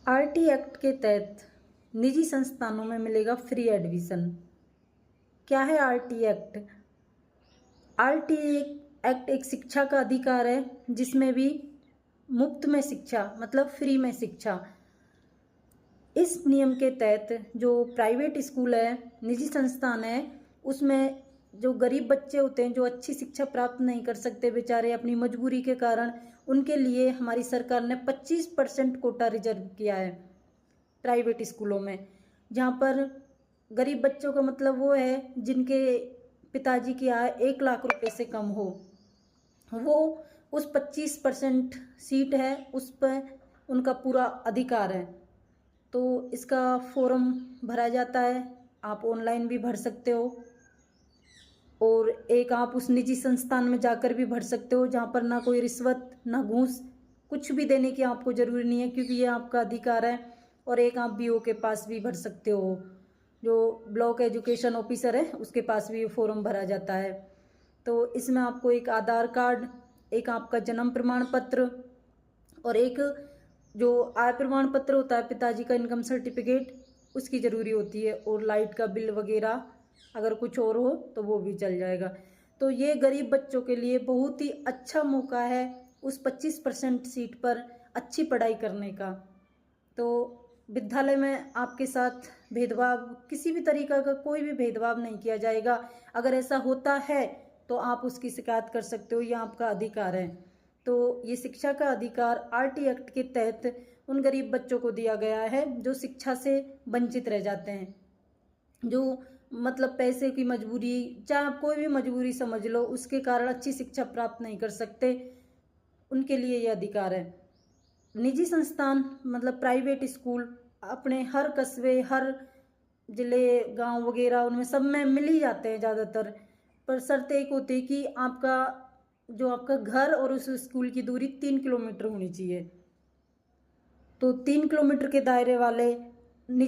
RT act के तहत निजी संस्थानों में मिलेगा फ्री एडमिशन। क्या है आरटी एक्ट? आरटी एक्ट एक शिक्षा का अधिकार है जिसमें भी मुफ्त में शिक्षा मतलब फ्री में शिक्षा। इस नियम के तहत जो प्राइवेट स्कूल है, निजी संस्थान है, उसमें जो गरीब बच्चे होते हैं जो अच्छी शिक्षा प्राप्त नहीं कर सकते बेचारे अपनी मजबूरी के कारण, उनके लिए हमारी सरकार ने 25% कोटा रिजर्व किया है प्राइवेट स्कूलों में। जहाँ पर गरीब बच्चों का मतलब वो है जिनके पिताजी की आय 1 लाख रुपए से कम हो, वो उस 25% सीट है उस पर उनका पूरा अधिकार है। तो इसका फॉर्म भरा जाता है, आप ऑनलाइन भी भर सकते हो और एक आप उस निजी संस्थान में जाकर भी भर सकते हो जहाँ पर ना कोई रिश्वत ना घूस कुछ भी देने की आपको ज़रूरी नहीं है, क्योंकि ये आपका अधिकार है। और एक आप बीओ के पास भी भर सकते हो, जो ब्लॉक एजुकेशन ऑफिसर है उसके पास भी ये फॉर्म भरा जाता है। तो इसमें आपको एक आधार कार्ड, एक आपका जन्म प्रमाण पत्र और एक जो आय प्रमाण पत्र होता है, पिताजी का इनकम सर्टिफिकेट, उसकी ज़रूरी होती है। और लाइट का बिल वगैरह अगर कुछ और हो तो वो भी चल जाएगा। तो ये गरीब बच्चों के लिए बहुत ही अच्छा मौका है उस 25% सीट पर अच्छी पढ़ाई करने का। तो विद्यालय में आपके साथ भेदभाव, किसी भी तरीका का कोई भी भेदभाव नहीं किया जाएगा। अगर ऐसा होता है तो आप उसकी शिकायत कर सकते हो, ये आपका अधिकार है। तो ये शिक्षा का अधिकार आरटी एक्ट के तहत उन गरीब बच्चों को दिया गया है जो शिक्षा से वंचित रह जाते हैं, जो मतलब पैसे की मजबूरी, चाहे आप कोई भी मजबूरी समझ लो, उसके कारण अच्छी शिक्षा प्राप्त नहीं कर सकते, उनके लिए ये अधिकार है। निजी संस्थान मतलब प्राइवेट स्कूल अपने हर कस्बे, हर जिले, गांव वगैरह उनमें सब में मिल ही जाते हैं ज़्यादातर। पर शर्त एक होती है कि आपका घर और उस स्कूल की दूरी 3 किलोमीटर होनी चाहिए। तो 3 किलोमीटर के दायरे वाले निजी